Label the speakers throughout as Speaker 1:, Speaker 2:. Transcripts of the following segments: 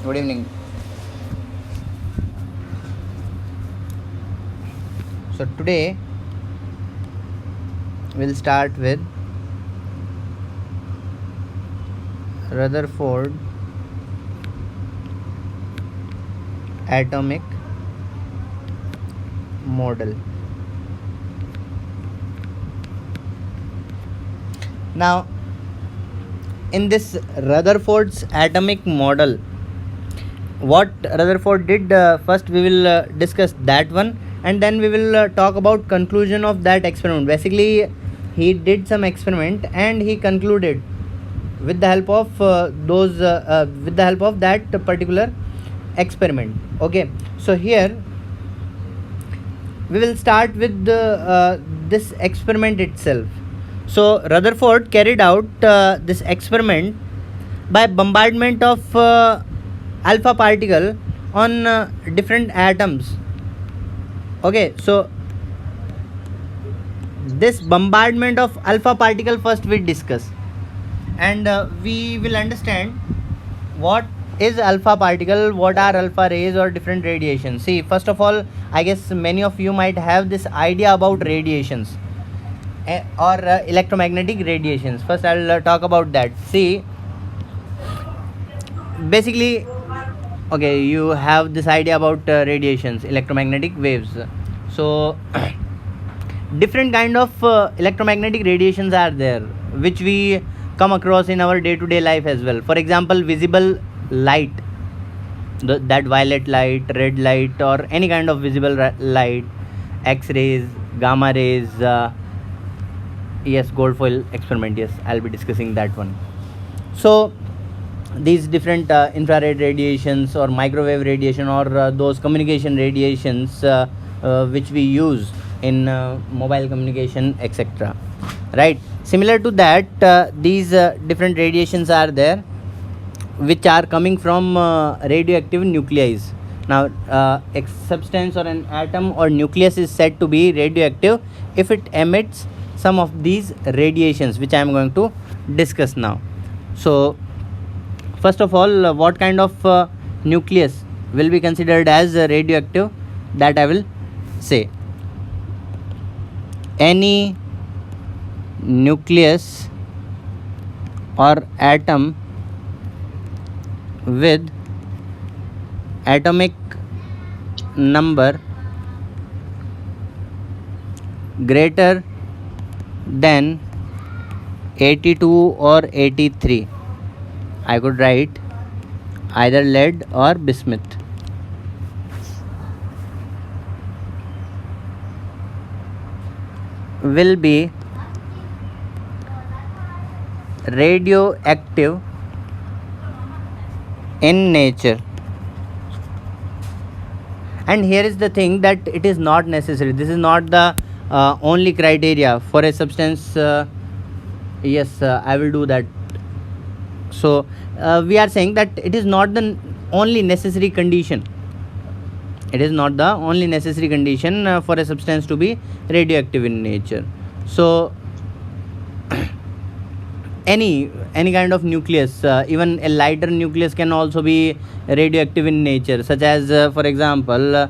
Speaker 1: Good evening. So today we'll start with Rutherford atomic model. Now, in this Rutherford's atomic model, what Rutherford did, first we will discuss that one, and then we will talk about conclusion of that experiment. Basically, he did some experiment and he concluded with the help of with the help of that particular experiment. Okay, so here we will start with this experiment itself. So Rutherford carried out this experiment by bombardment of alpha particle on different atoms. Okay, so this bombardment of alpha particle first we discuss, and we will understand what is alpha particle, what are alpha rays or different radiations. See, first of all, I guess many of you might have this idea about radiations or electromagnetic radiations. First I'll talk about that. See, basically, okay, you have this idea about radiations, electromagnetic waves. So different kind of electromagnetic radiations are there which we come across in our day-to-day life as well. For example, visible light, that violet light, red light, or any kind of visible light, x-rays, gamma rays. Yes, gold foil experiment, yes, I'll be discussing that one. So these different infrared radiations or microwave radiation or those communication radiations which we use in mobile communication, etc. Right, similar to that, these different radiations are there which are coming from radioactive nuclei. Now a substance or an atom or nucleus is said to be radioactive if it emits some of these radiations which I am going to discuss now. So first of all, what kind of nucleus will be considered as radioactive, that I will say. Any nucleus or atom with atomic number greater than 82 or 83, I could write either lead or bismuth, will be radioactive in nature. And here is the thing, that it is not necessary, this is not the only criteria for a substance. Yes, I will do that. So we are saying that it is not the only necessary condition, it is not the only necessary condition for a substance to be radioactive in nature. So any kind of nucleus, even a lighter nucleus can also be radioactive in nature, such as for example,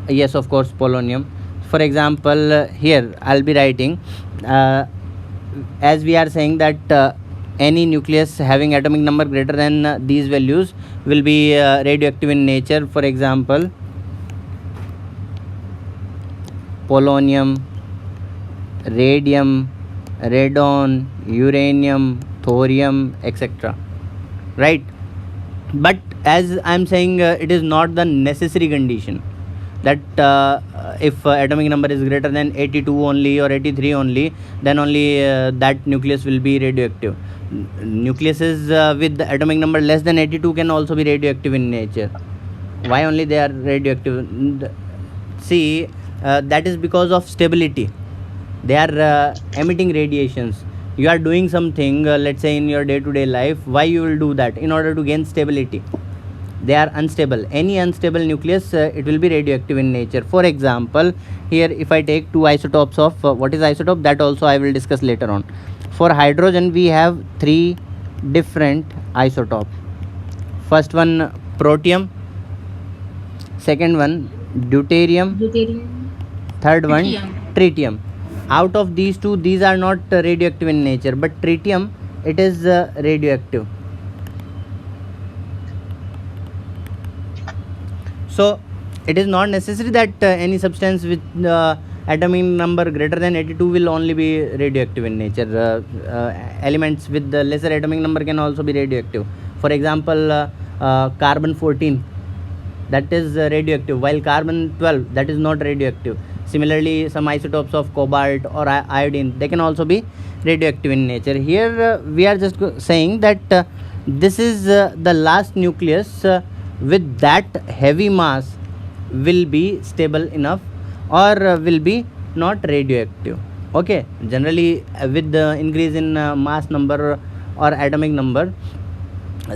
Speaker 1: yes, of course, polonium. For example, here I'll be writing, as we are saying that any nucleus having atomic number greater than these values will be radioactive in nature. For example, polonium, radium, radon, uranium, thorium, etc. Right, but as I am saying, it is not the necessary condition that if atomic number is greater than 82 only or 83 only, then only that nucleus will be radioactive. Nucleuses with the atomic number less than 82 can also be radioactive in nature. Why only they are radioactive? See, that is because of stability. They are emitting radiations. You are doing something, let's say in your day-to-day life. Why you will do that? In order to gain stability. They are unstable. Any unstable nucleus, it will be radioactive in nature. For example, here if I take two isotopes of what is isotope, that also I will discuss later on. For hydrogen we have three different isotopes. First one protium, second one deuterium, third one tritium. Out of these two, these are not radioactive in nature, but tritium, it is radioactive. So it is not necessary that any substance with atomic number greater than 82 will only be radioactive in nature. Elements with the lesser atomic number can also be radioactive. For example, carbon 14, that is radioactive, while carbon 12, that is not radioactive. Similarly, some isotopes of cobalt or iodine, they can also be radioactive in nature. Here we are just saying that this is the last nucleus with that heavy mass will be stable enough or will be not radioactive. Okay, generally with the increase in mass number or atomic number,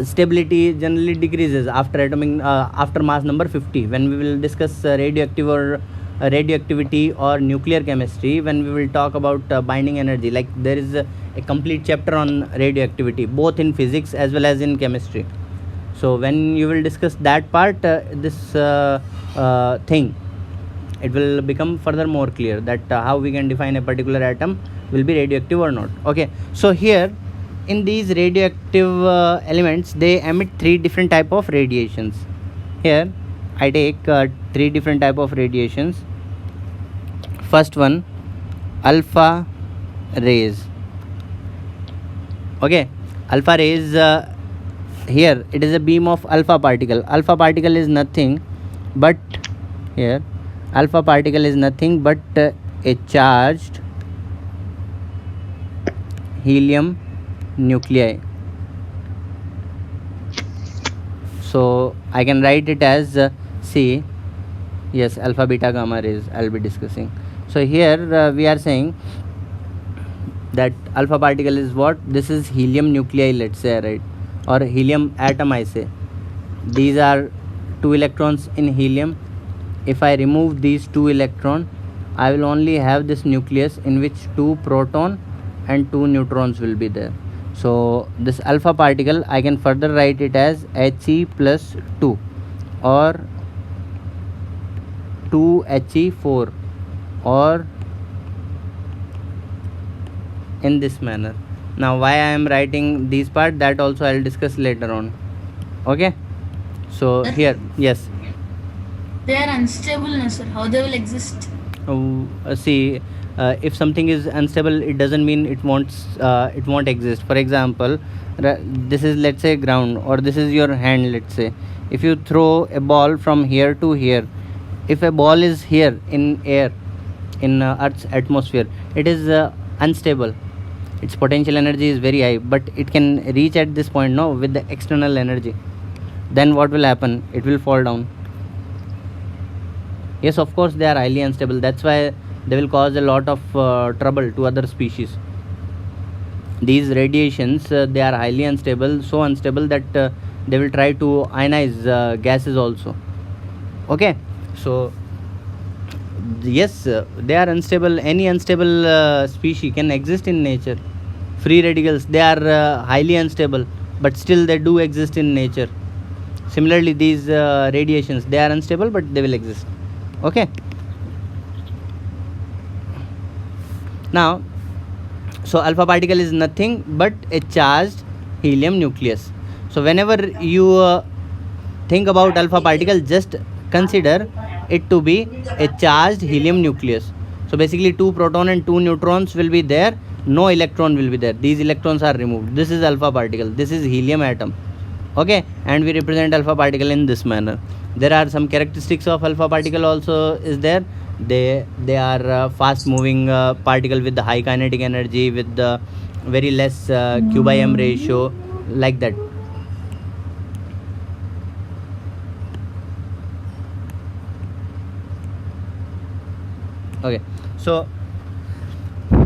Speaker 1: stability generally decreases after after mass number 50. When we will discuss radioactivity or nuclear chemistry, when we will talk about binding energy, like there is a complete chapter on radioactivity both in physics as well as in chemistry. So when you will discuss that part, this thing, it will become further more clear that how we can define a particular atom will be radioactive or not. Okay, so here in these radioactive elements, they emit three different type of radiations. Here I take three different type of radiations. First one, alpha rays. Okay, alpha rays, here it is a beam of alpha particle. Alpha particle is nothing but, here alpha particle is nothing but a charged helium nuclei. So I can write it as C. Yes, alpha, beta, gamma rays I'll be discussing. So here we are saying that alpha particle is what? This is helium nuclei, let's say, right? Or helium atom, I say. These are 2 electrons in helium. If I remove these 2 electrons, I will only have this nucleus in which 2 proton and 2 neutrons will be there. So this alpha particle, I can further write it as He plus 2 or 2He4 or in this manner. Now why I am writing these part, that also I will discuss later on. Okay, so here, yes,
Speaker 2: they are unstable, sir. How they will exist?
Speaker 1: See, if something is unstable, it doesn't mean it won't exist. For example, this is, let's say, ground, or this is your hand, let's say. If you throw a ball from here to here, if a ball is here in air, in Earth's atmosphere, it is unstable. Its potential energy is very high, but it can reach at this point, no, with the external energy. Then what will happen? It will fall down. Yes, of course they are highly unstable. That's why they will cause a lot of trouble to other species. These radiations, they are highly unstable, so unstable that they will try to ionize gases also. Okay, so yes, they are unstable. Any unstable species can exist in nature. Free radicals, they are highly unstable, but still they do exist in nature. Similarly, these radiations, they are unstable, but they will exist. Okay, now, so alpha particle is nothing but a charged helium nucleus. So whenever you think about alpha particle, just consider it to be a charged helium nucleus. So basically 2 proton and 2 neutrons will be there, no electron will be there. These electrons are removed. This is alpha particle, this is helium atom. Okay, and we represent alpha particle in this manner. There are some characteristics of alpha particle also is there. They are fast moving particle with the high kinetic energy, with the very less Q by M ratio, like that. Okay, so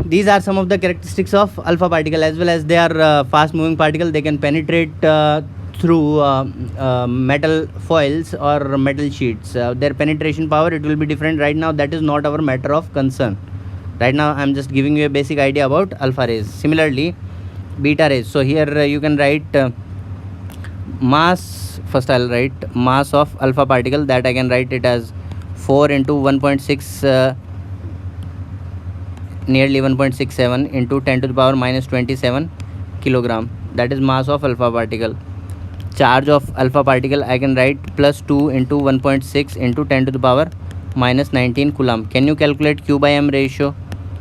Speaker 1: these are some of the characteristics of alpha particle, as well as they are fast moving particle. They can penetrate through metal foils or metal sheets. Their penetration power, it will be different. Right now that is not our matter of concern. Right now I am just giving you a basic idea about alpha rays. Similarly, beta rays. So here you can write mass, first I'll write mass of alpha particle, that I can write it as 4 into 1.6 nearly 1.67 into 10 to the power minus 27 kilogram. That is mass of alpha particle. Charge of alpha particle I can write plus 2 into 1.6 into 10 to the power minus 19 coulomb. Can you calculate Q by M ratio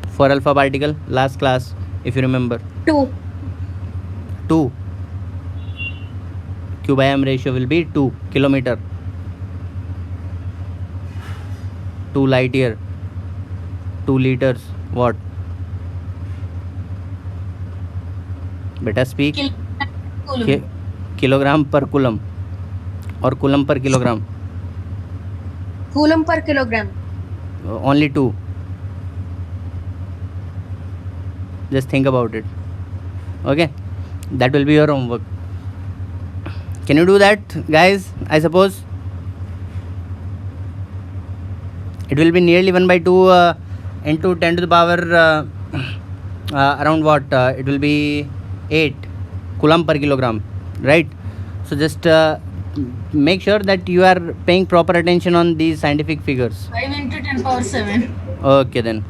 Speaker 1: for alpha particle? Last class, if you remember.
Speaker 3: 2.
Speaker 1: 2. Q by M ratio will be 2 kilometer. 2 light year. 2 liters. What? Beta speak.
Speaker 2: Coulomb.
Speaker 1: Kilogram per coulomb or coulomb per kilogram?
Speaker 3: Coulomb per kilogram.
Speaker 1: Only 2. Just think about it. Okay, that will be your homework. Can you do that, guys? I suppose it will be nearly 1 by 2 into 10 to the power around what? It will be 8 coulomb per kilogram, right? So just make sure that you are paying proper attention on these scientific figures.
Speaker 2: 5 into 10 power 7.
Speaker 1: Okay then.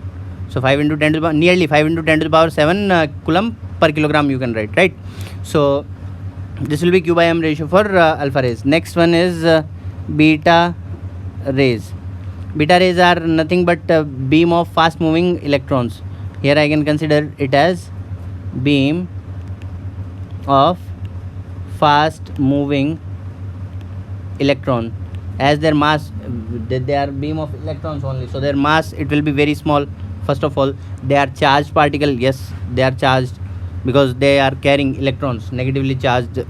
Speaker 1: So 5 into 10 to the power, nearly 5 into 10 to the power 7 coulomb per kilogram you can write, right? So this will be Q by M ratio for alpha rays. Next one is beta rays. Beta rays are nothing but beam of fast moving electrons. Here I can consider it as beam of fast moving electron. As their mass, they are beam of electrons only, so their mass, it will be very small. First of all, they are charged particle. Yes, they are charged because they are carrying electrons, negatively charged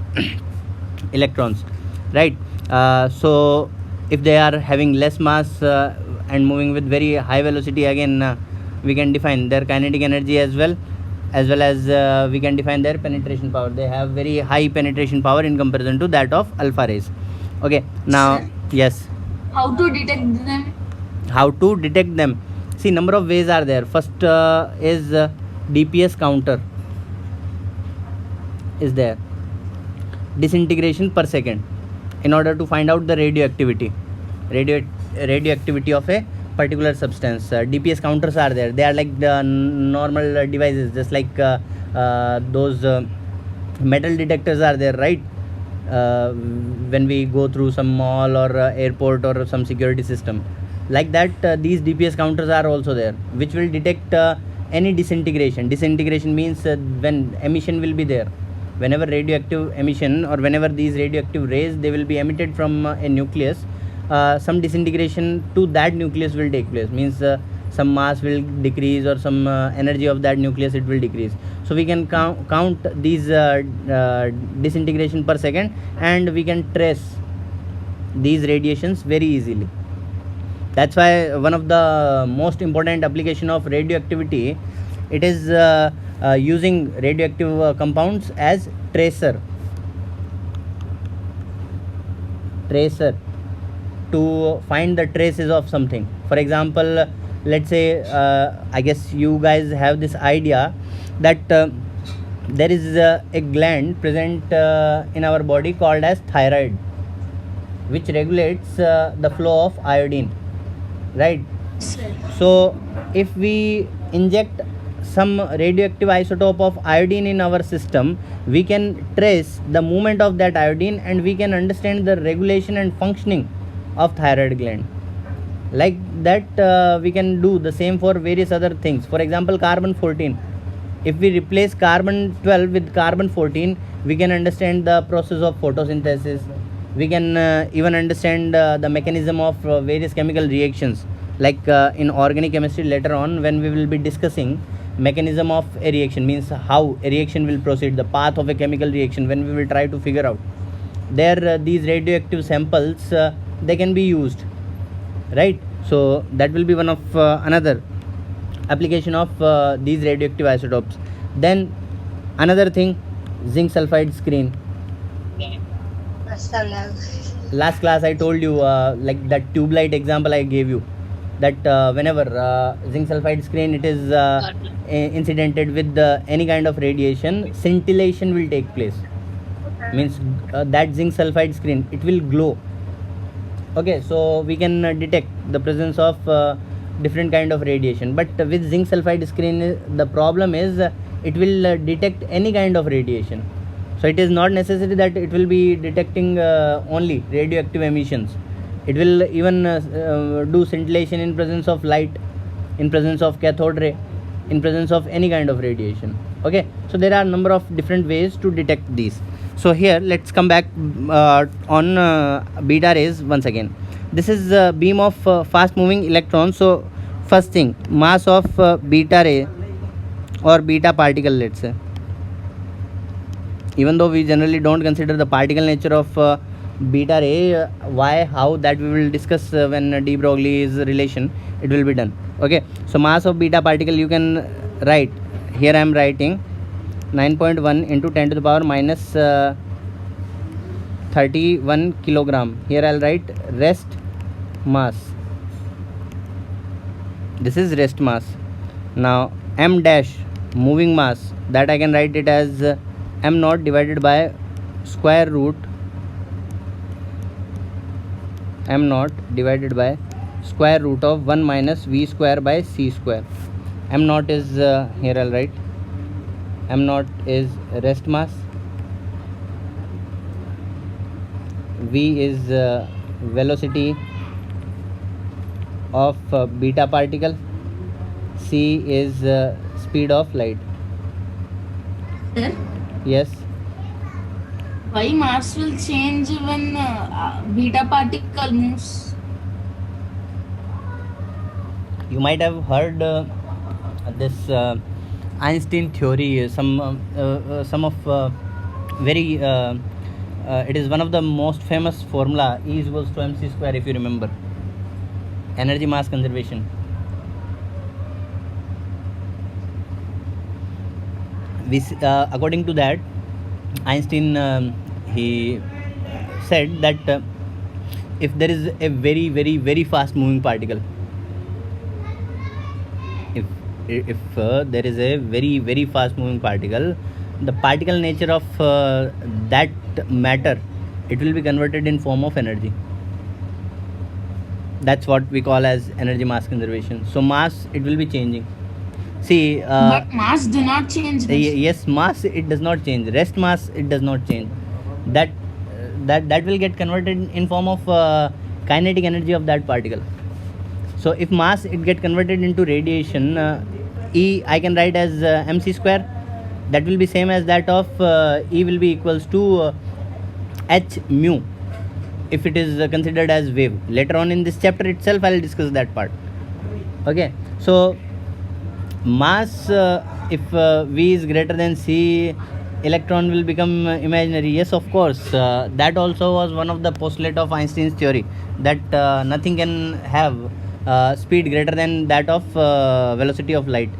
Speaker 1: electrons, right? So if they are having less mass and moving with very high velocity, again we can define their kinetic energy as well as we can define their penetration power. They have very high penetration power in comparison to that of alpha rays. Okay, now
Speaker 2: Sir.
Speaker 1: yes,
Speaker 2: How to detect them?
Speaker 1: how to detect them? See, number of ways are there. First is DPS counter is there, disintegration per second, in order to find out the radioactivity of a particular substance. DPS counters are there. They are like the normal devices, just like those metal detectors are there, right? When we go through some mall or airport or some security system, like that, these DPS counters are also there, which will detect any disintegration. Disintegration means when emission will be there, whenever radioactive emission or whenever these radioactive rays, they will be emitted from a nucleus, some disintegration to that nucleus will take place. Means some mass will decrease or some energy of that nucleus, it will decrease. So we can count these disintegration per second, and we can trace these radiations very easily. That's why one of the most important application of radioactivity, it is using radioactive compounds as tracer to find the traces of something. For example, let's say I guess you guys have this idea that there is a gland present in our body called as thyroid, which regulates the flow of iodine, right?
Speaker 2: Sir.
Speaker 1: So if we inject some radioactive isotope of iodine in our system, we can trace the movement of that iodine, and we can understand the regulation and functioning of thyroid gland. Like that, we can do the same for various other things. For example, carbon 14, if we replace carbon 12 with carbon 14, we can understand the process of photosynthesis. We can even understand the mechanism of various chemical reactions, like in organic chemistry later on, when we will be discussing mechanism of a reaction, means how a reaction will proceed, the path of a chemical reaction, when we will try to figure out there, these radioactive samples, they can be used, right? So that will be one of another application of these radioactive isotopes. Then another thing, zinc sulfide screen. Last class I told you, like that tube light example I gave you, that whenever zinc sulfide screen, it is incidented with any kind of radiation, scintillation will take place. means that zinc sulfide screen, it will glow. Okay, so we can detect the presence of different kind of radiation. But with zinc sulfide screen, the problem is it will detect any kind of radiation. So it is not necessary that it will be detecting only radioactive emissions. It will even do scintillation in presence of light, in presence of cathode ray, in presence of any kind of radiation. Okay, so there are number of different ways to detect these. So here let's come back on beta rays once again. This is a beam of fast moving electrons. So first thing, mass of beta ray or beta particle, let's say, even though we generally don't consider the particle nature of beta ray, why, how, that we will discuss when de Broglie's relation it will be done. Okay, so mass of beta particle you can write here. I am writing 9.1 into 10 to the power minus 31 kilogram. Here I'll write rest mass. This is rest mass. Now m dash, moving mass, that I can write it as m naught divided by square root m naught divided by square root of 1 minus v square by c square. M naught is here I'll write m naught is rest mass, v is velocity of beta particle, c is speed of light.
Speaker 2: Sir,
Speaker 1: Yes,
Speaker 2: why mass will change when beta particle moves?
Speaker 1: you might have heard this Einstein theory, some of very it is one of the most famous formula, E is equals to mc square, if you remember, energy mass conservation. We according to that, Einstein he said that if there is a very fast moving particle, if there is a very fast moving particle, the particle nature of that matter, it will be converted in form of energy. That's what we call as energy mass conservation. So mass, it will be changing. See,
Speaker 2: But mass do not change.
Speaker 1: yes, mass it does not change. Rest mass it does not change. That that will get converted in form of kinetic energy of that particle. So if mass it get converted into radiation, E I can write as mc square. That will be same as that of E will be equals to h mu, if it is considered as wave. Later on in this chapter itself I will discuss that part. Okay, so mass, if v is greater than c, electron will become imaginary. Yes, of course, that also was one of the postulate of Einstein's theory, that nothing can have speed greater than that of velocity of light.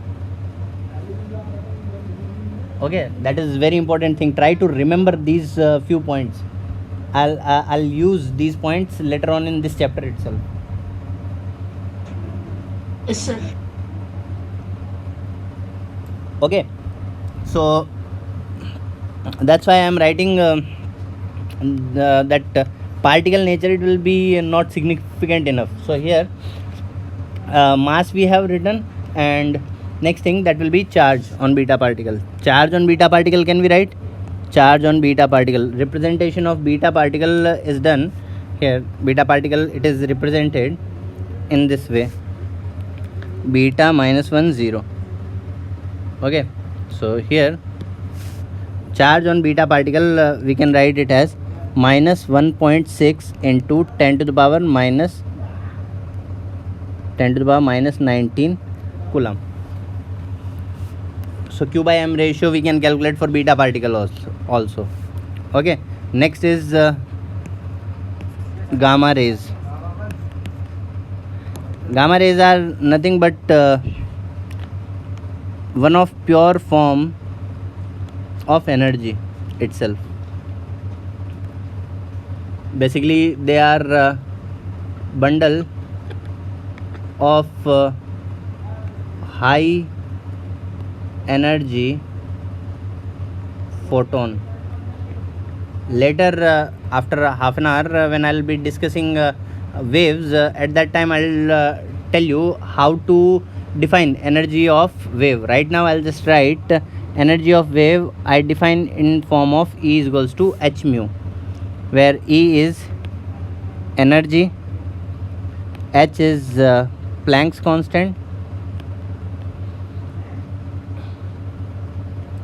Speaker 1: Okay, that is very important thing. Try to remember these few points. I'll use these points later on in this chapter itself.
Speaker 2: Yes, sir.
Speaker 1: Okay, so that's why I am writing that particle nature, it will be not significant enough. So here mass we have written, and next thing, that will be charge on beta particle. Charge on beta particle can we write? Charge on beta particle, representation of beta particle is done here. Beta particle, it is represented in this way, beta minus 1 0. Okay, so here charge on beta particle, we can write it as minus 1.6 into 10 to the power minus 19 coulomb. So Q by M ratio we can calculate for beta particle also. Okay, next is gamma rays. Gamma rays are nothing but one of pure form of energy itself. Basically they are bundle of high energy photon. later after half an hour when I'll be discussing waves, at that time I'll tell you how to define energy of wave. Right now I'll just write energy of wave. I define in form of E is equals to h mu, where E is energy, h is Planck's constant,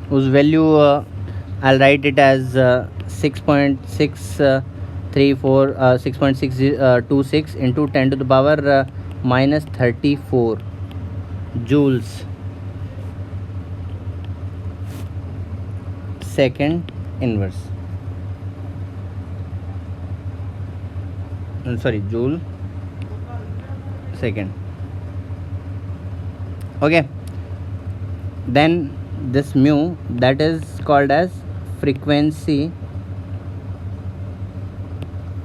Speaker 1: whose value I'll write it as 6.626 into 10 to the power minus 34 joules second inverse. Sorry, joule second. Okay, then this mu, that is called as frequency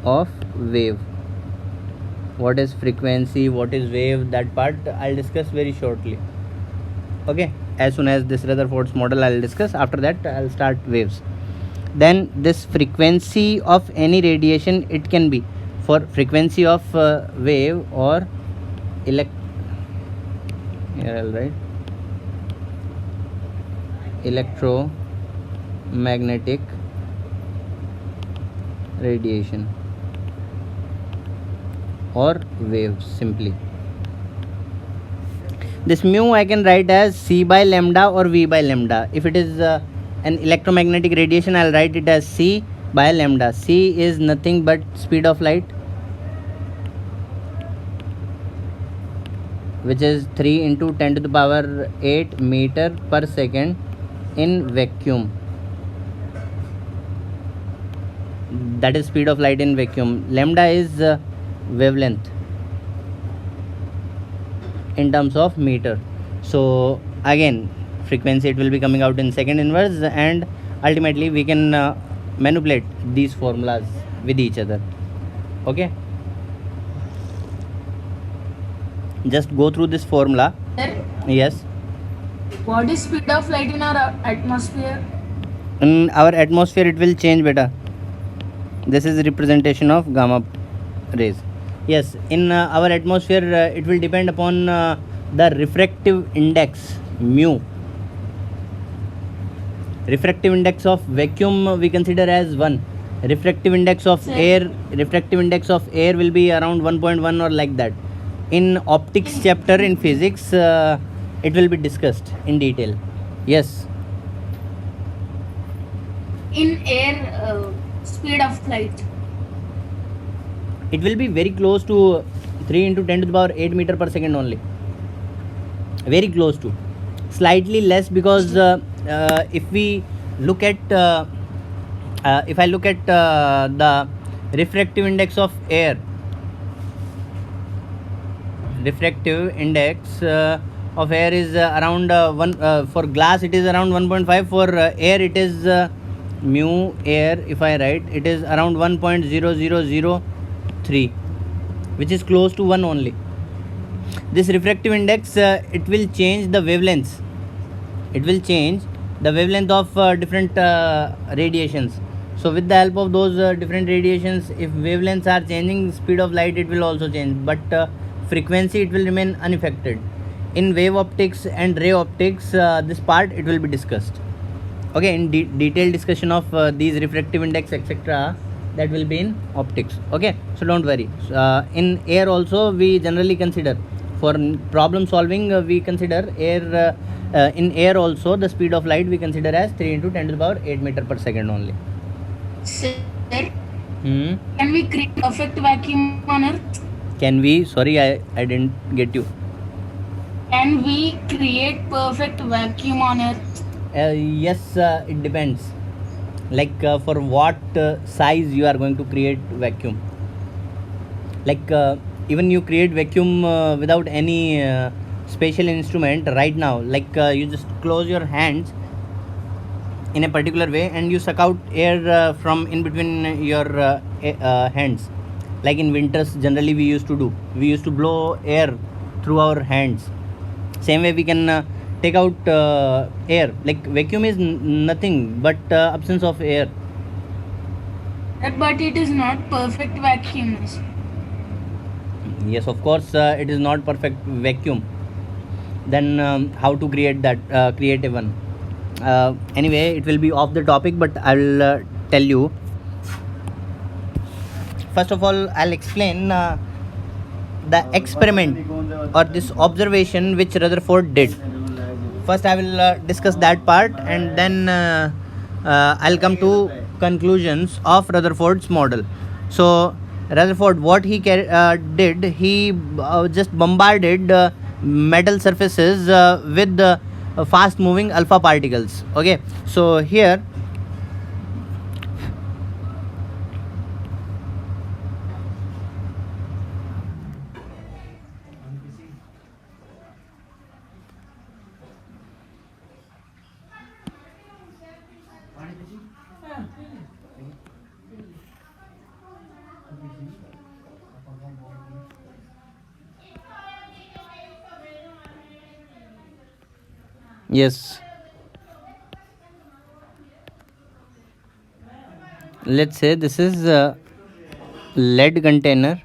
Speaker 1: of wave. What is frequency, what is wave, that part I'll discuss very shortly. Okay, as soon as this Rutherford's model I'll discuss. After that I'll start waves. Then this frequency of any radiation, it can be for frequency of wave or here I'll write electromagnetic radiation or waves simply. This mu I can write as C by lambda or V by lambda. If it is an electromagnetic radiation, I'll write it as C by lambda. C is nothing but speed of light, which is 3 into 10 to the power 8 meter per second in vacuum. That is speed of light in vacuum. Lambda is wavelength in terms of meter. So again, frequency, it will be coming out in second inverse, and ultimately we can manipulate these formulas with each other. Okay, just go through this formula.
Speaker 2: Sir,
Speaker 1: Yes,
Speaker 2: what is speed of light in our atmosphere?
Speaker 1: in our atmosphere it will change, beta. This is representation of gamma rays. Yes, in our atmosphere it will depend upon the refractive index mu. Refractive index of vacuum we consider as 1. Refractive index of
Speaker 2: Sir.
Speaker 1: air will be around 1.1 or like that. In optics chapter in physics it will be discussed in detail. Yes,
Speaker 2: In air, speed of light.
Speaker 1: it will be very close to 3 into 10 to the power 8 meter per second only. Very close to. Slightly less, because if we look at if I look at the refractive index of air, refractive index of air is around 1, for glass it is around 1.5, for air it is mu air, if I write, it is around 1.0003, which is close to 1 only. This refractive index it will change the wavelengths. It will change the wavelength of different radiations. So with the help of those different radiations, if wavelengths are changing, speed of light it will also change, but frequency it will remain unaffected. In wave optics and ray optics, this part it will be discussed. Okay, in detailed discussion of these refractive index etc., that will be in optics. Okay, so don't worry. In air also we generally consider, for problem solving we consider air, in air also the speed of light we consider as 3 into 10 to the power 8 meter per second only.
Speaker 2: Sir,
Speaker 1: Hmm?
Speaker 2: can we create perfect vacuum on Earth?
Speaker 1: Can we? Sorry, I didn't get you.
Speaker 2: Can we create perfect vacuum on Earth?
Speaker 1: Yes, it depends. Like for what size you are going to create vacuum. Like even you create vacuum without any special instrument right now. Like you just close your hands in a particular way and you suck out air from in between your hands. Like in winters generally we used to do. We used to blow air through our hands. Same way we can take out air. Like vacuum is nothing but absence of air.
Speaker 2: But it is not perfect vacuum.
Speaker 1: Yes, of course, it is not perfect vacuum. Then how to create that create a one? Anyway, it will be off the topic, but I will tell you. First of all, I'll explain the experiment or this observation which Rutherford did. First, I will discuss that part, and then I'll come to conclusions of Rutherford's model. So, Rutherford, what he did, he just bombarded metal surfaces with fast-moving alpha particles. Okay, so here. Yes, let's say this is a lead container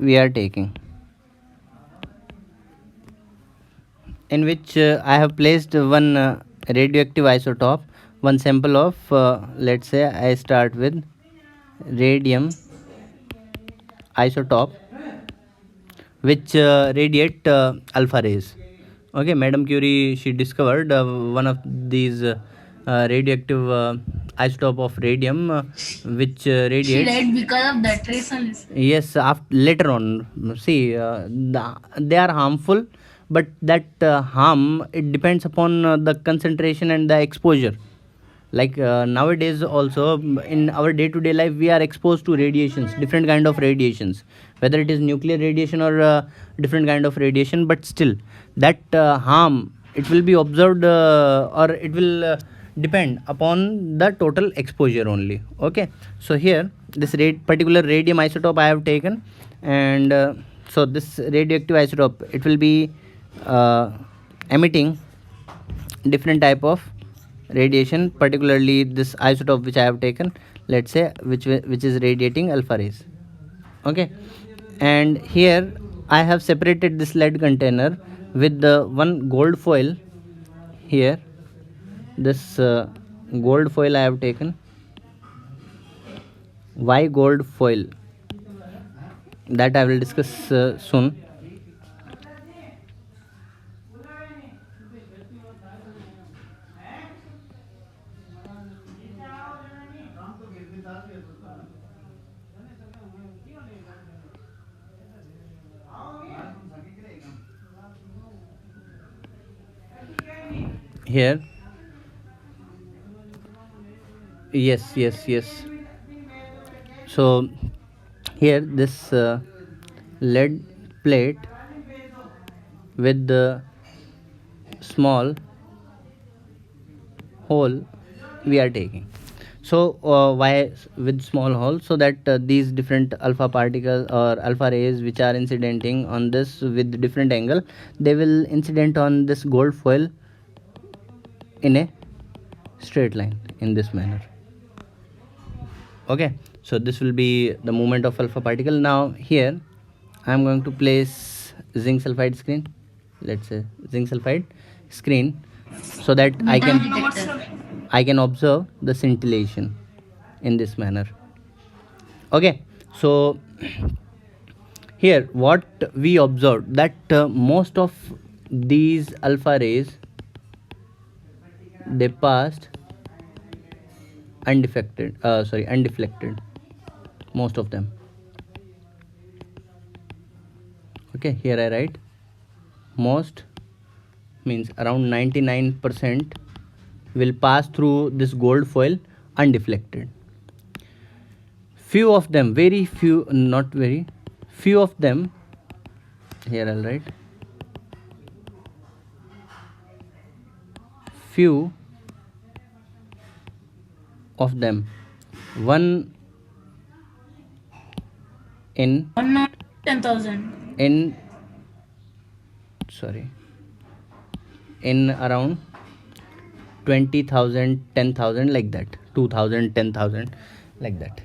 Speaker 1: we are taking, in which I have placed one radioactive isotope, one sample of, let's say I start with radium isotope, which radiate alpha rays. Okay, Madame Curie, she discovered one of these radioactive isotope of radium, which
Speaker 2: She
Speaker 1: radiates.
Speaker 2: died because of that reason.
Speaker 1: Yes, after, later on, see, they are harmful, but that harm, it depends upon the concentration and the exposure. Like nowadays also, in our day to day life, we are exposed to radiations, different kind of radiations, whether it is nuclear radiation or different kind of radiation, but still that harm, it will be observed, or it will depend upon the total exposure only. Okay, so here this particular radium isotope I have taken, and so this radioactive isotope, it will be emitting different type of radiation, particularly this isotope which I have taken, let's say, which is radiating alpha rays. Okay, and here I have separated this lead container with the one gold foil. Here this gold foil I have taken. Why gold foil? That I will discuss soon. Here, yes. So here this lead plate with the small hole we are taking. So why with small hole? So that these different alpha particles or alpha rays which are incidenting on this with different angle, they will incident on this gold foil in a straight line in this manner. Okay, so this will be the movement of alpha particle. Now here I am going to place zinc sulfide screen, let's say zinc sulfide screen, so that I can observe the scintillation in this manner. Okay, so here what we observed, that most of these alpha rays, they passed undeflected, most of them. Okay, here I write most, means around 99% will pass through this gold foil undeflected. Few of them, very few, not very few of them, here I'll write few of them, one in
Speaker 2: 10,000.
Speaker 1: in sorry in around 20,000, 10,000, like that, 2,000, 10,000, like that.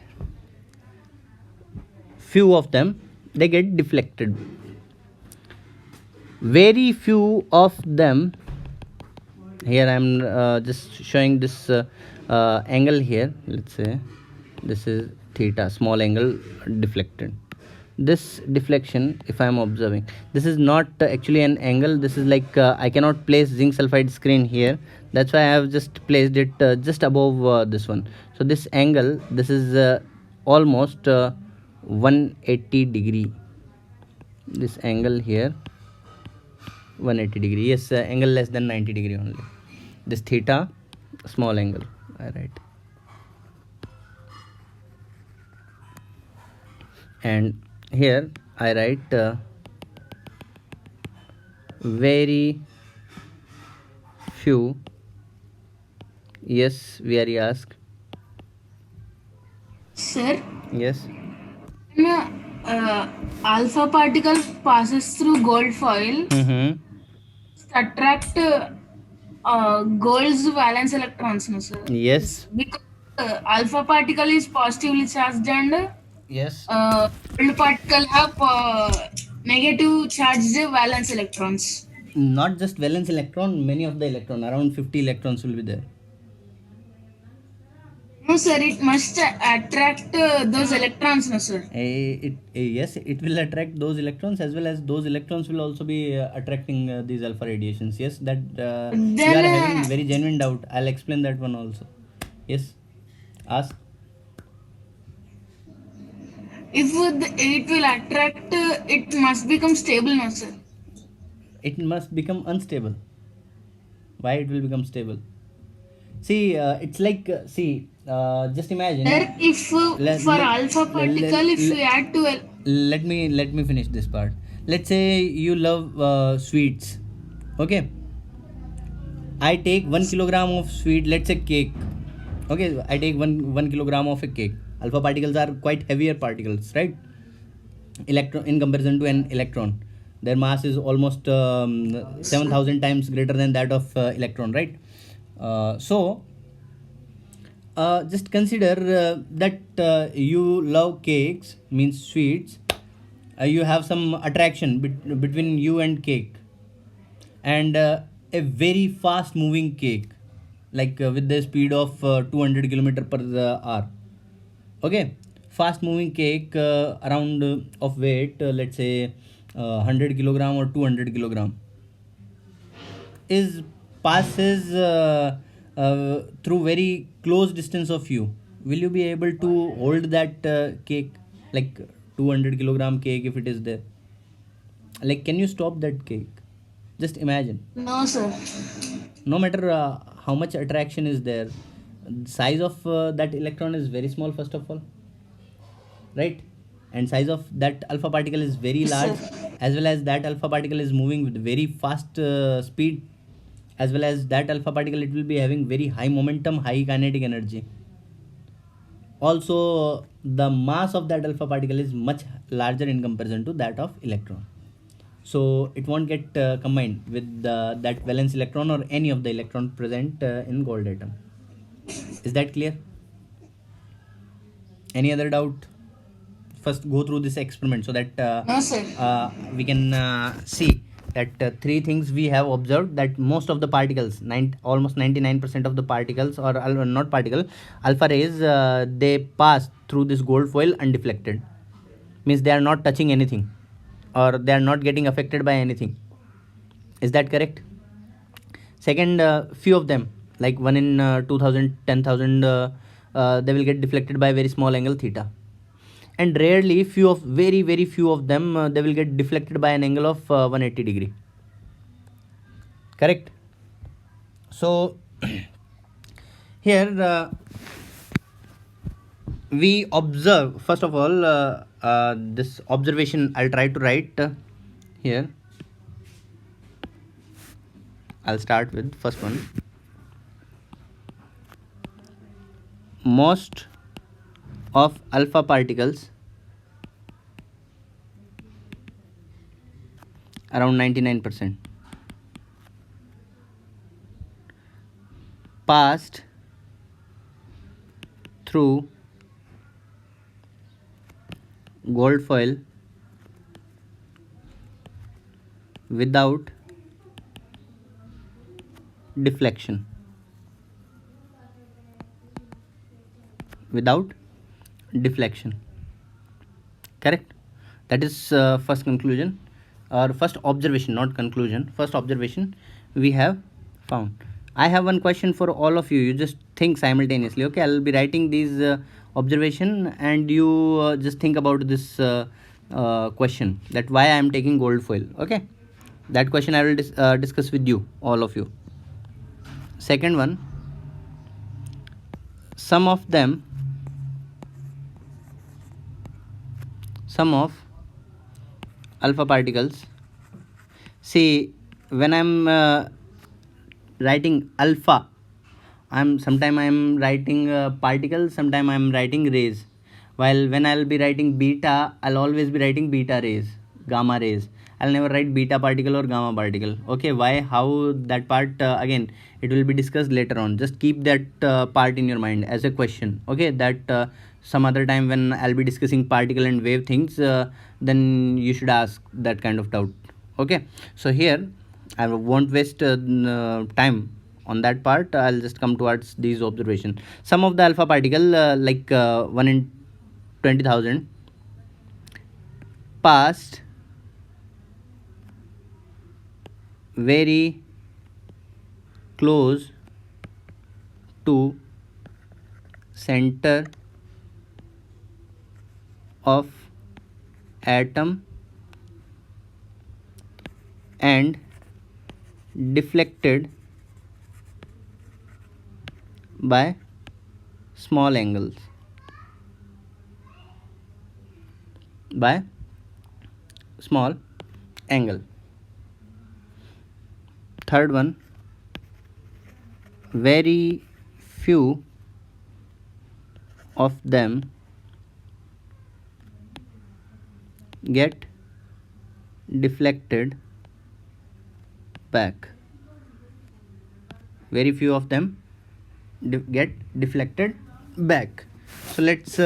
Speaker 1: few of them, they get deflected. Very few of them, here I am just showing this angle here. Let's say this is theta, small angle deflected. This deflection, if I am observing, this is not actually an angle. This is like I cannot place zinc sulfide screen here. That's why I have just placed it just above this one. So this angle, this is almost 180 degree. This angle here 180 degree. Yes, angle less than 90 degree only. This theta, small angle. I write. And here I write very few. Yes, we are asked.
Speaker 2: Sir,
Speaker 1: Yes.
Speaker 2: when alpha particle passes through gold foil,
Speaker 1: Mm-hmm.
Speaker 2: attract gold's valence electrons, no, sir.
Speaker 1: Yes.
Speaker 2: Because alpha particle is positively charged and
Speaker 1: Yes.
Speaker 2: gold particle have negative charged valence electrons.
Speaker 1: Not just valence electron, many of the electron, around 50 electrons will be there.
Speaker 2: No, sir, it must attract those electrons, no, sir.
Speaker 1: Yes, it will attract those electrons, as well as those electrons will also be attracting these alpha radiations. Yes, that you are having very genuine doubt. I'll explain that one also. Yes, ask.
Speaker 2: If it will attract, it must become stable, no, sir.
Speaker 1: It must become unstable. Why it will become stable? See, it's like just imagine.
Speaker 2: Sir, if for alpha particle, if we add to
Speaker 1: let me finish this part. Let's say you love sweets. Okay, I take 1 kilogram of sweet, let's say cake. Okay, I take one kilogram of a cake. Alpha particles are quite heavier particles, right? Electron in comparison to an electron, their mass is almost 7,000 times greater than that of electron, right? So just consider that you love cakes, means sweets. You have some attraction between you and cake, and a very fast moving cake, like with the speed of 200 kilometer per hour. Okay, fast moving cake around of weight, let's say 100 kilogram or 200 kilogram, is passes through very close distance of you. Will you be able to hold that cake, like 200 kilogram cake, if it is there? Like, can you stop that cake? Just imagine.
Speaker 2: no, sir.
Speaker 1: No matter how much attraction is there, size of that electron is very small, first of all, right? And size of that alpha particle is very large, as well as that alpha particle is moving with very fast speed, as well as that alpha particle, it will be having very high momentum, high kinetic energy. Also, the mass of that alpha particle is much larger in comparison to that of electron. So it won't get combined with that valence electron or any of the electron present in gold atom. Is that clear? Any other doubt? First go through this experiment so that
Speaker 2: No, sir.
Speaker 1: we can see that three things we have observed, that most of the particles, almost 99% of the particles, or not particle, alpha rays, they pass through this gold foil undeflected. Means they are not touching anything, or they are not getting affected by anything. Is that correct? Second, few of them, like 1 in 2000, 10,000, they will get deflected by very small angle theta. And rarely, very few of them, they will get deflected by an angle of 180 degree. Correct? So here we observe, first of all, this observation I'll try to write here. I'll start with first one. Most of alpha particles, around 99%, passed through gold foil without deflection. Without deflection. Correct? That is first conclusion or first observation, not conclusion. First observation we have found. I have one question for all of you. You just think simultaneously. Okay, I'll be writing these observation, and you just think about this question, that why I am taking gold foil. Okay, that question I will discuss with you, all of you. Second one, some of alpha particles. See, when I'm writing alpha, I'm writing particles, sometime I'm writing rays. While when I'll be writing beta, I'll always be writing beta rays, gamma rays. I'll never write beta particle or gamma particle. Okay, why? How? That part again, it will be discussed later on. Just keep that part in your mind as a question. Okay, that some other time when I'll be discussing particle and wave things, then you should ask that kind of doubt. Okay, so here I won't waste time on that part. I'll just come towards these observations. Some of the alpha particle, like 1 in 20,000, passed very close to center of atom and deflected by small angles. By small angle. Third one, very few of them get deflected back. Very few of them get deflected back. So let's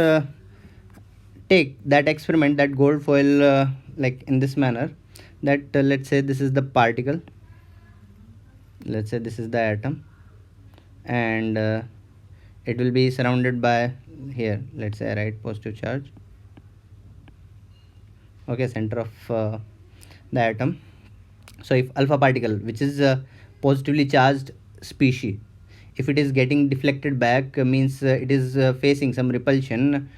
Speaker 1: take that experiment, that gold foil, like in this manner, that let's say this is the particle, let's say this is the atom, and it will be surrounded by, here let's say I write positive charge. Okay, center of the atom. So if alpha particle, which is a positively charged species, if it is getting deflected back, means it is facing some repulsion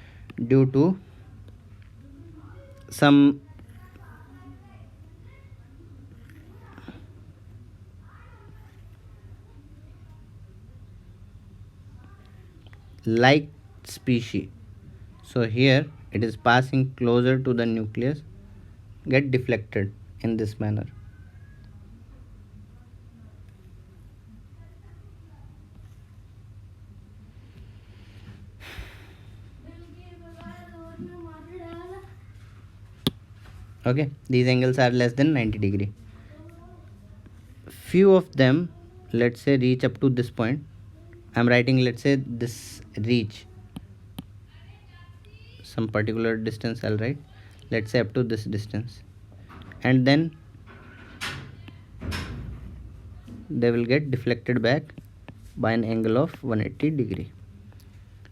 Speaker 1: due to some like species. So here it is passing closer to the nucleus, get deflected in this manner. Okay, these angles are less than 90 degree. Few of them, let's say, reach up to this point. I'm writing, let's say this reach some particular distance, I'll write, let's say up to this distance, and then they will get deflected back by an angle of 180 degree.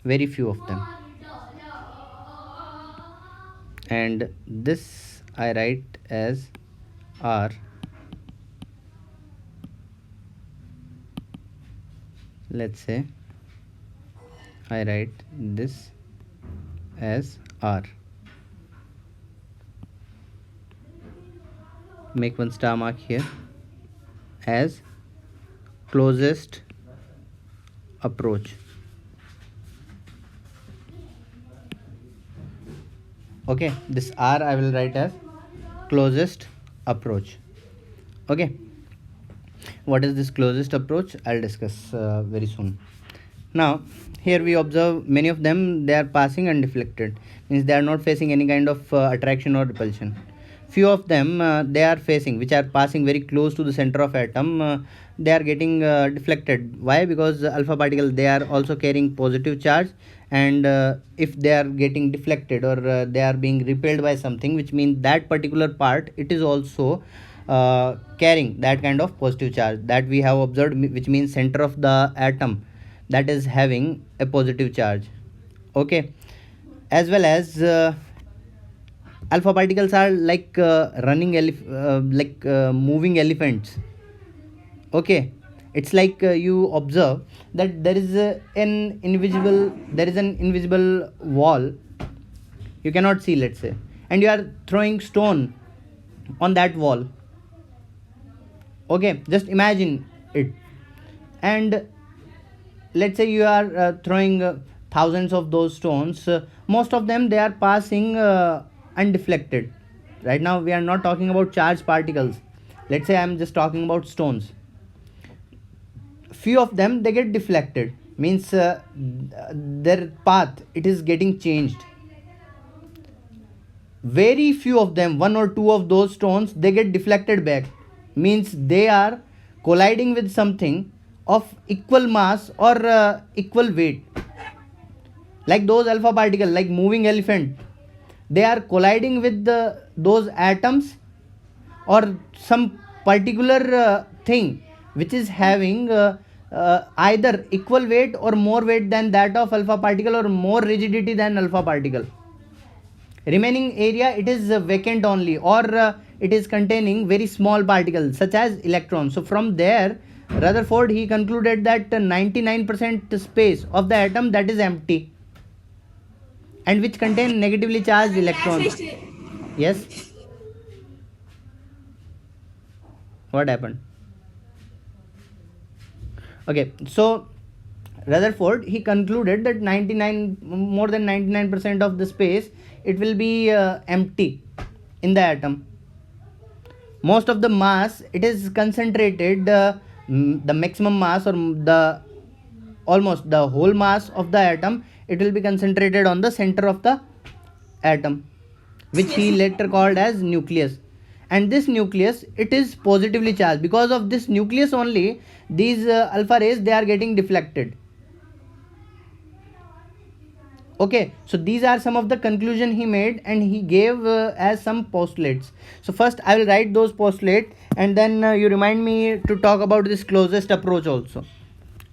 Speaker 1: Very few of them. And this I write as R. Let's say I write this as R. Make one star mark here as closest approach. Okay, this R I will write as closest approach. Okay, what is this closest approach? I'll discuss very soon. Now here we observe many of them, they are passing undeflected, means they are not facing any kind of attraction or repulsion. few of them they are facing, which are passing very close to the center of atom, they are getting deflected. Why? Because alpha particle, they are also carrying positive charge, and if they are getting deflected, or they are being repelled by something, which means that particular part, it is also carrying that kind of positive charge that we have observed, which means center of the atom that is having a positive charge. Okay, as well as alpha particles are like moving elephants. Okay, it's like you observe that there is an invisible wall you cannot see, let's say, and you are throwing stone on that wall. Okay, just imagine it. And let's say you are throwing thousands of those stones, most of them they are passing undeflected. Right now we are not talking about charged particles, let's say I am just talking about stones. Few of them they get deflected, means their path, it is getting changed. Very few of them, one or two of those stones, they get deflected back, means they are colliding with something of equal mass or equal weight. Like those alpha particle, like moving elephant, they are colliding with those atoms or some particular thing which is having either equal weight or more weight than that of alpha particle, or more rigidity than alpha particle. Remaining area, it is vacant only, or it is containing very small particles such as electrons. So from there, Rutherford, he concluded that 99% space of the atom, that is empty, and which contain negatively charged electrons. Yes, what happened? Okay, so Rutherford, he concluded that 99, more than 99% of the space, it will be empty in the atom. Most of the mass, it is concentrated, the maximum mass, or the almost the whole mass of the atom, it will be concentrated on the center of the atom, which he later called as nucleus. And this nucleus, it is positively charged. Because of this nucleus only, these alpha rays, they are getting deflected. Okay, so these are some of the conclusion he made, and he gave as some postulates. So first I will write those postulates, and then you remind me to talk about this closest approach also.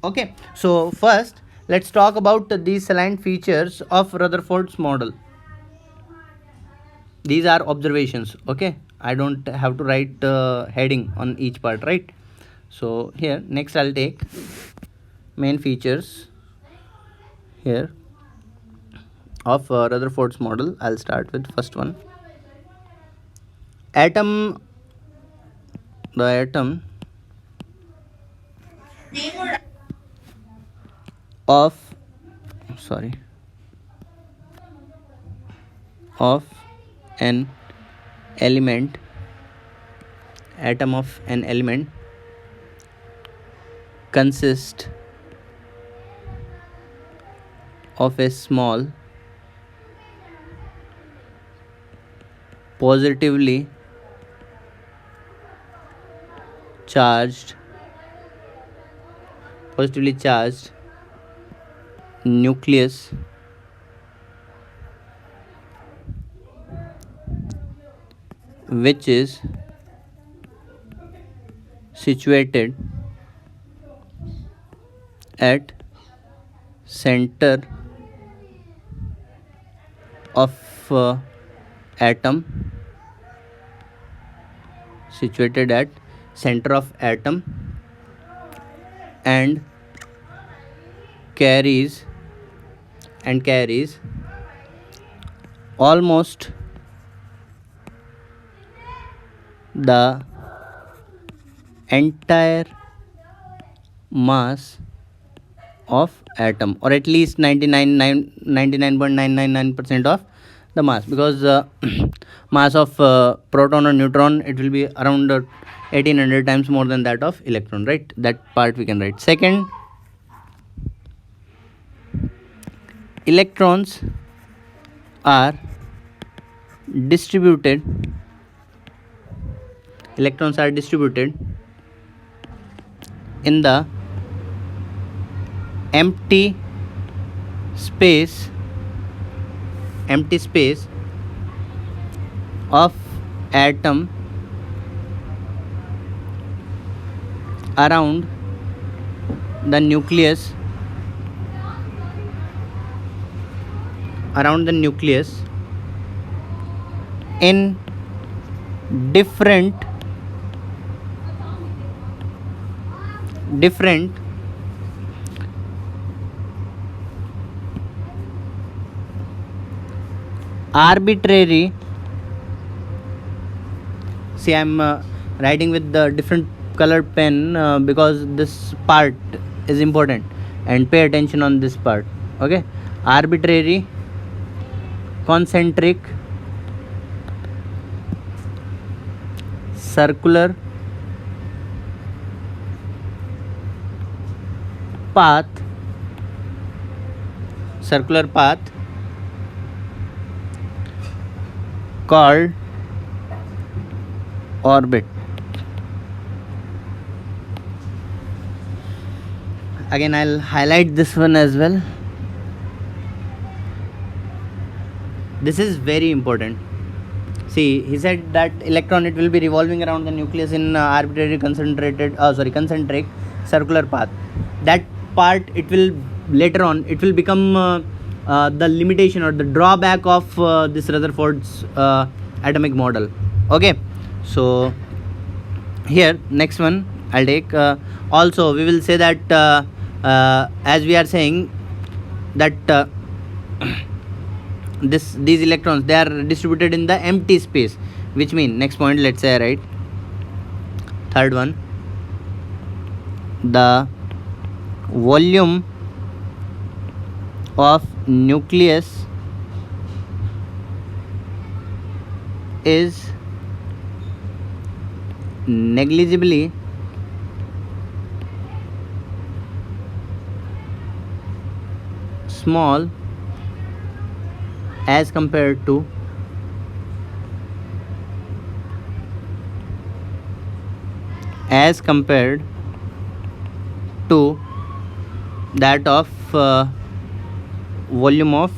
Speaker 1: Okay, so first let's talk about these salient features of Rutherford's model. These are observations. Okay, I don't have to write heading on each part, right? So here, next I'll take main features here of Rutherford's model. I'll start with first one. The atom of an element, atom of an element consists of a small positively charged nucleus which is situated at center of atom, and carries almost the entire mass of atom, or at least 99.999% of the mass, because mass of proton or neutron, it will be around 1800 times more than that of electron, right? That part we can write. Second, electrons are distributed electrons are distributed in the empty space of atom around the nucleus in different arbitrary, see I'm writing with the different colored pen because this part is important, and pay attention on this part. Okay, arbitrary concentric circular path called orbit. Again, I'll highlight this one as well. This is very important. See, he said that electron, it will be revolving around the nucleus in arbitrary concentric circular path. That part, it will later on, it will become the limitation or the drawback of this Rutherford's atomic model. Okay, so here next one I'll take. Also, we will say that as we are saying that these electrons, they are distributed in the empty space, which mean next point, let's say I write third one, the volume of nucleus is negligibly small as compared to that of volume of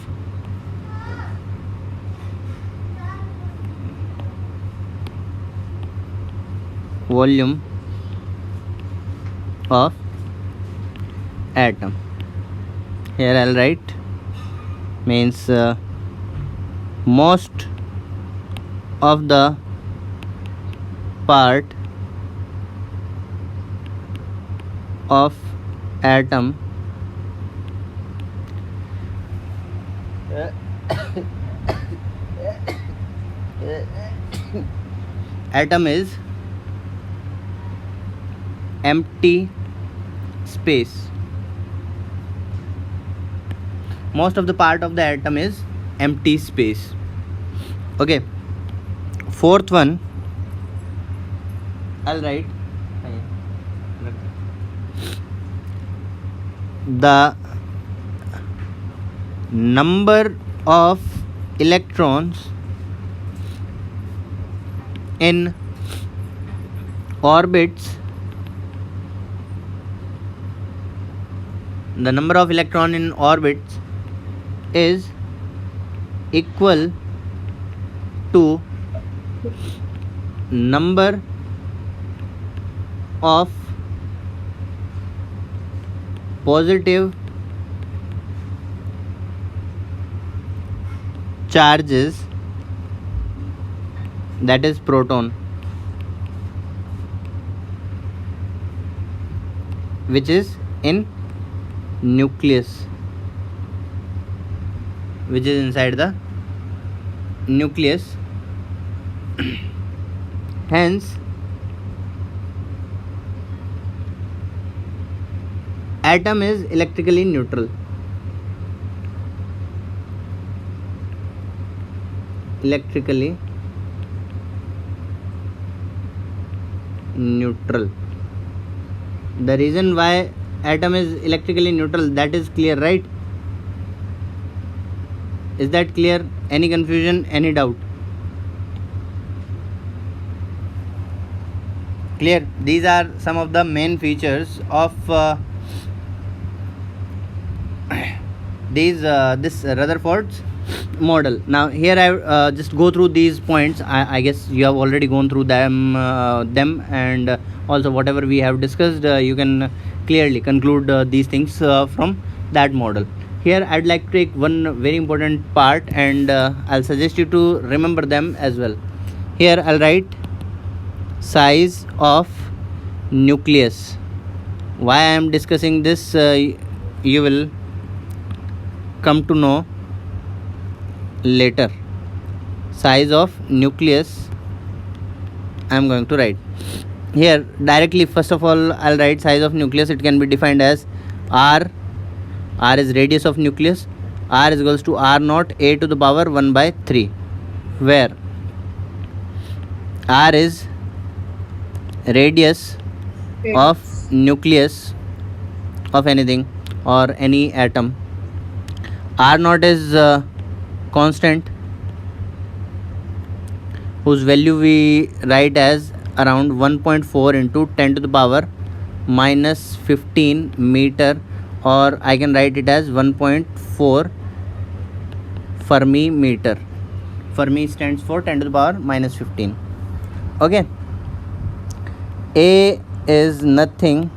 Speaker 1: atom. Here I'll write means most of the part of atom is empty space. Most of the part of the atom is empty space. Okay, fourth one I'll write the number of electrons in orbits, is equal to number of positive charges, that is proton, which is in nucleus, which is inside the nucleus. Hence, atom is electrically neutral. The reason why atom is electrically neutral, that is clear, right? Is that clear? Any confusion, any doubt? Clear? These are some of the main features of this Rutherford's model. Now here I just go through these points. I guess you have already gone through them, and also whatever we have discussed, you can clearly conclude these things from that model. Here I'd like to take one very important part, and I'll suggest you to remember them as well. Here I'll write size of nucleus. Why I am discussing this, you will come to know later. Size of nucleus I am going to write here directly. First of all, I'll write size of nucleus. It can be defined as r. R is radius of nucleus. R is equals to r naught a to the power 1 by 3, where r is radius of nucleus of anything or any atom. R naught is constant, whose value we write as around 1.4 into 10 to the power minus 15 meter, or I can write it as 1.4 Fermi meter. Fermi stands for 10 to the power minus 15. Okay. A is nothing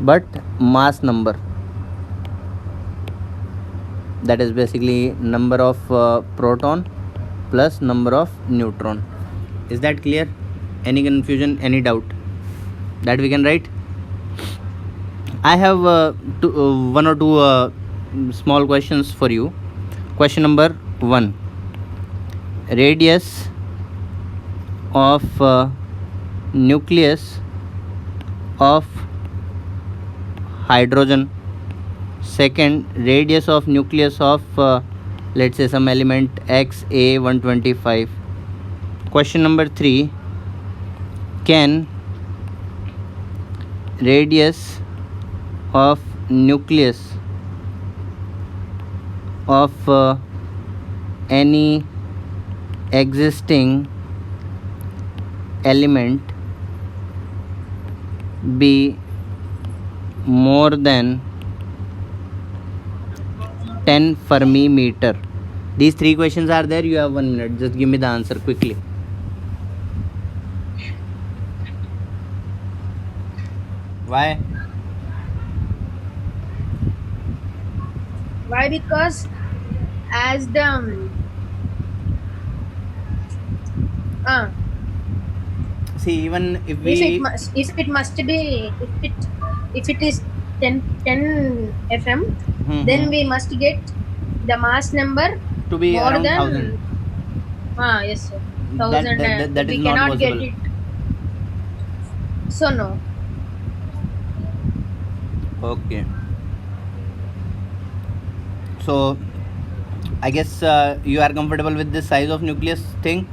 Speaker 1: but mass number. That is basically number of proton plus number of neutron. Is that clear? Any confusion, any doubt that we can write? I have one or two small questions for you. Question number 1. Radius of nucleus of hydrogen. Second, radius of nucleus of let's say some element XA125. Question number 3. Can radius of nucleus of any existing element be more than 10 Fermi meter? These 3 questions are there. You have 1 minute. Just give me the answer quickly. Why?
Speaker 3: Why? Because as the
Speaker 1: See, even if
Speaker 3: if
Speaker 1: we
Speaker 3: it must be, if it is 10 FM, then we must get the mass number
Speaker 1: to be
Speaker 3: more
Speaker 1: around
Speaker 3: than
Speaker 1: 1000.
Speaker 3: yes sir, 1000.
Speaker 1: That
Speaker 3: We
Speaker 1: is not
Speaker 3: cannot
Speaker 1: possible.
Speaker 3: get it. So no.
Speaker 1: Okay. So I guess you are comfortable with this size of nucleus thing.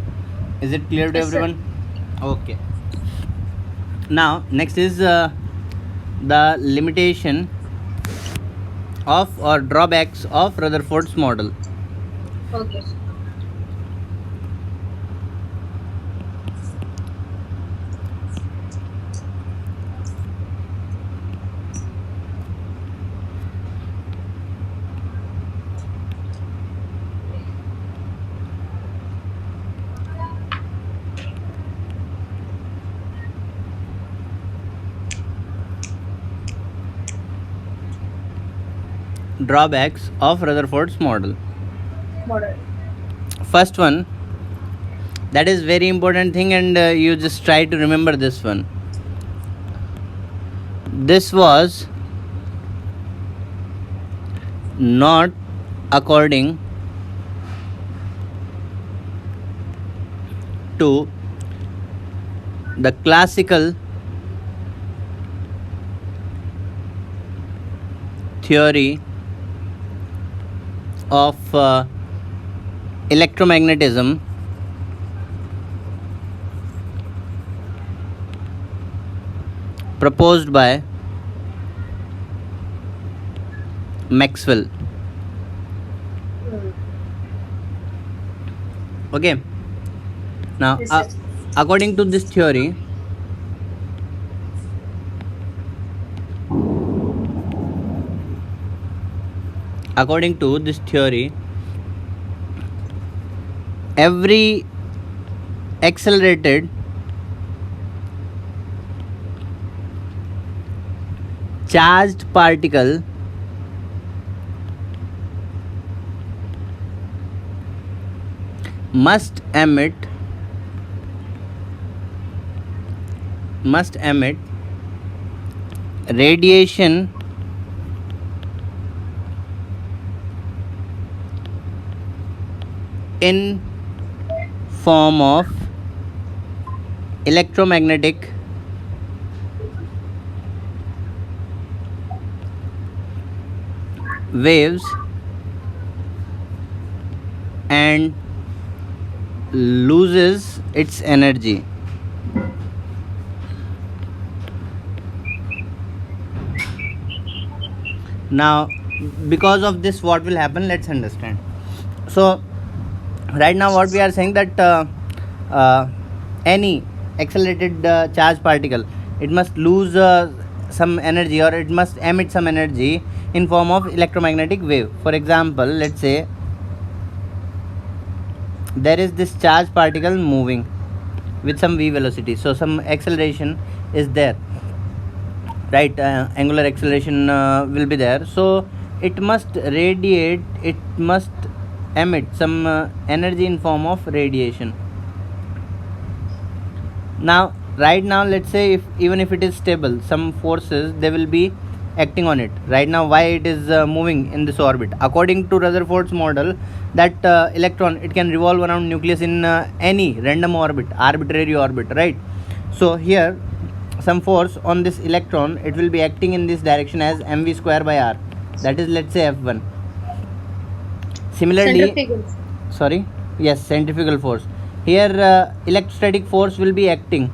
Speaker 1: Is it clear to
Speaker 3: Yes, sir.
Speaker 1: everyone? Okay. Now next is the limitation of or drawbacks of Rutherford's model.
Speaker 3: Okay. Sir.
Speaker 1: Drawbacks of Rutherford's model.
Speaker 3: Model.
Speaker 1: First one, that is very important thing, and you just try to remember this one. This was not according to the classical theory of electromagnetism proposed by Maxwell. Okay. Now,
Speaker 3: Yes, sir.
Speaker 1: according to this theory, according to this theory, every accelerated charged particle must emit radiation in form of electromagnetic waves and loses its energy. Now, because of this, what will happen? Let's understand. So, right now, what we are saying that any accelerated charge particle, it must lose some energy, or it must emit some energy in form of electromagnetic wave. For example, let's say there is this charge particle moving with some v velocity, so some acceleration is there, right? Angular acceleration will be there, so it must radiate, it must emit some energy in form of radiation. Now, right now, let's say if even if it is stable, some forces they will be acting on it. Right now, why it is moving in this orbit? According to Rutherford's model, that electron, it can revolve around nucleus in any random orbit, arbitrary orbit, right? So here, some force on this electron, it will be acting in this direction as mv square by r, that is, let's say, f1. Similarly,
Speaker 3: Centrifugal.
Speaker 1: sorry, yes, centrifugal force. Here electrostatic force will be acting.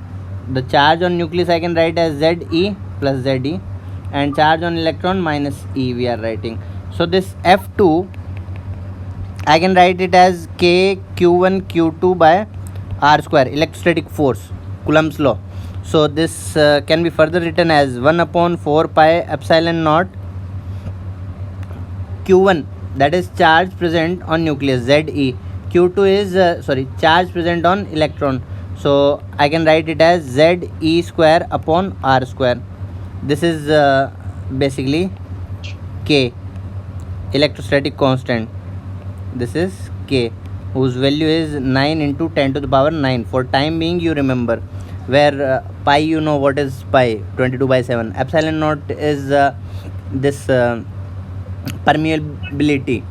Speaker 1: The charge on nucleus I can write as Ze plus Ze, and charge on electron minus E we are writing. So this F2 I can write it as K Q1 Q2 by R square, electrostatic force, Coulomb's law. So this can be further written as 1 upon 4 pi epsilon naught Q1, that is charge present on nucleus, Ze. Q2 is charge present on electron, so I can write it as Ze square upon R square. This is basically K, electrostatic constant. This is K, whose value is 9 into 10 to the power 9. For time being, you remember, where pi, you know what is pi, 22 by 7. Epsilon naught is this permeability,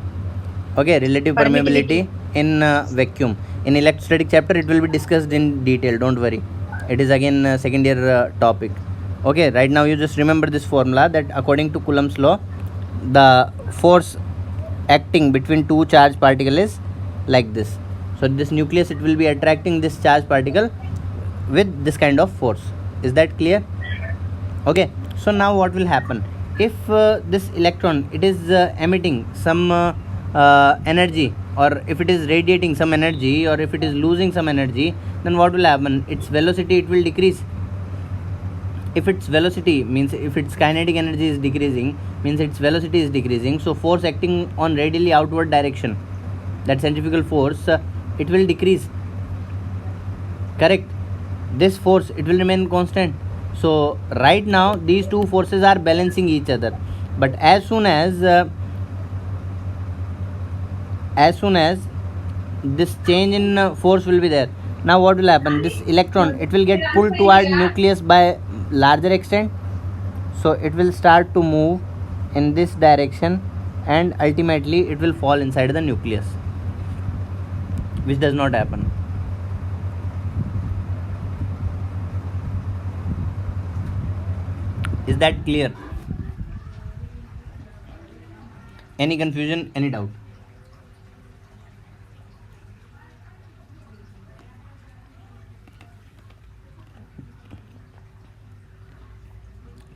Speaker 1: okay, relative permeability in vacuum. In electrostatic chapter, it will be discussed in detail, don't worry. It is again second year topic. Okay, right now you just remember this formula, that according to Coulomb's law, the force acting between two charged particle is like this. So this nucleus, it will be attracting this charged particle with this kind of force. Is that clear? Okay, so now what will happen? If this electron, it is emitting some energy, or if it is radiating some energy, or if it is losing some energy, then what will happen? Its velocity, it will decrease. If its velocity means, if its kinetic energy is decreasing, means its velocity is decreasing, so force acting on radially outward direction, that centrifugal force, it will decrease, correct? This force, it will remain constant. So right now these two forces are balancing each other, but as soon as this change in force will be there, now what will happen? This electron, it will get pulled toward nucleus by larger extent, so it will start to move in this direction, and ultimately it will fall inside the nucleus, which does not happen. Is that clear? Any confusion, any doubt?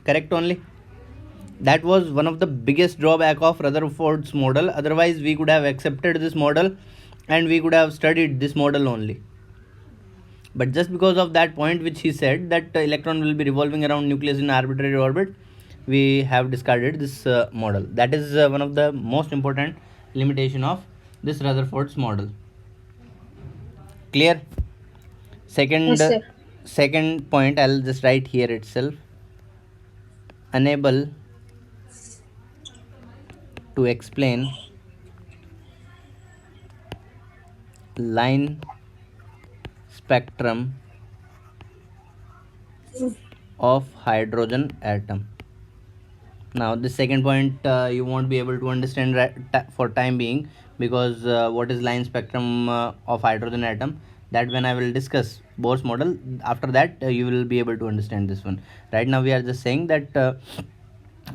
Speaker 1: Correct only. That was one of the biggest drawback of Rutherford's model. Otherwise, we could have accepted this model and we could have studied this model only. But just because of that point which he said, that electron will be revolving around nucleus in arbitrary orbit, we have discarded this model. That is one of the most important limitation of this Rutherford's model. Clear? Second,
Speaker 3: Yes, sir.
Speaker 1: second point, I'll just write here itself. Unable to explain line spectrum of hydrogen atom. Now the second point you won't be able to understand for time being, because what is line spectrum of hydrogen atom, that when I will discuss Bohr's model, after that you will be able to understand this one. Right now we are just saying that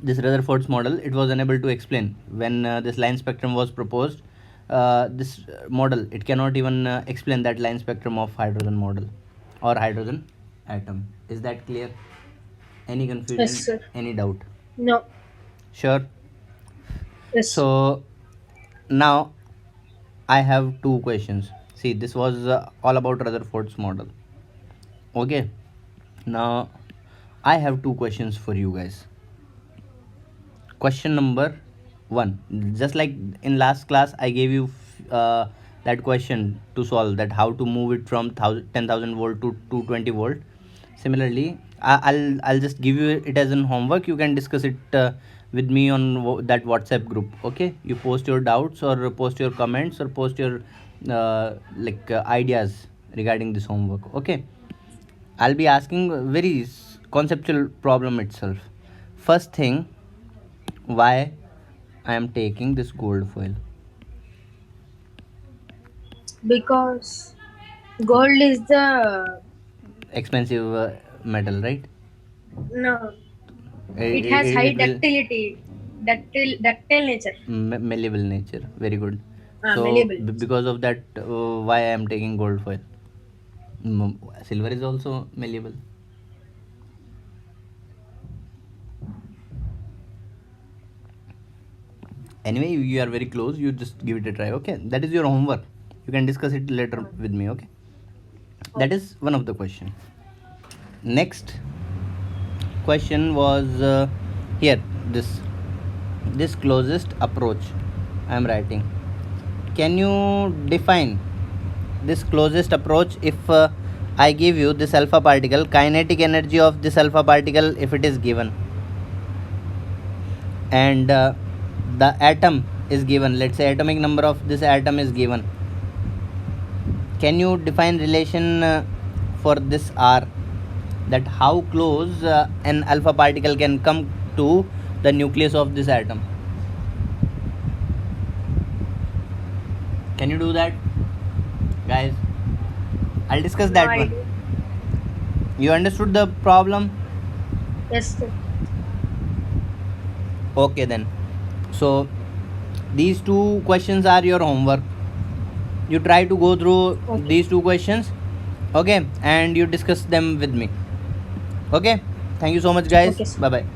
Speaker 1: this Rutherford's model, it was unable to explain when this line spectrum was proposed. This model, it cannot even explain that line spectrum of hydrogen model or hydrogen atom. Is that clear? Any confusion?
Speaker 3: Yes, sir.
Speaker 1: Any doubt?
Speaker 3: No.
Speaker 1: Sure.
Speaker 3: Yes.
Speaker 1: So now I have two questions. See, this was all about Rutherford's model. Okay. Now I have two questions for you guys. Question number one, just like in last class, I gave you that question to solve, that how to move it from 10,000 volt to 220 volt. Similarly, I'll just give you it as an homework. You can discuss it with me on that WhatsApp group. Okay, you post your doubts or post your comments or post your ideas regarding this homework. Okay, I'll be asking very conceptual problem itself. First thing, why I am taking this gold foil?
Speaker 3: Because gold is the
Speaker 1: Expensive metal, right?
Speaker 3: no. It has high ductility, ductile nature.
Speaker 1: Malleable nature. Very good. So
Speaker 3: Malleable.
Speaker 1: Because of that, why I am taking gold foil? Silver is also malleable. Anyway, you are very close. You just give it a try. Okay, that is your homework. You can discuss it later with me. Okay, that is one of the question. Next question was here. This closest approach I am writing. Can you define this closest approach? If I give you this alpha particle, kinetic energy of this alpha particle, if it is given, and the atom is given, let's say atomic number of this atom is given, can you define relation for this R, that how close an alpha particle can come to the nucleus of this atom? Can you do that, guys? I'll discuss that
Speaker 3: No
Speaker 1: one.
Speaker 3: idea.
Speaker 1: You understood the problem?
Speaker 3: Yes, sir.
Speaker 1: Okay then. So these two questions are your homework. You try to go through these two questions, okay, and you discuss them with me. Okay, thank you so much, guys.
Speaker 3: Okay, sir.
Speaker 1: Bye bye.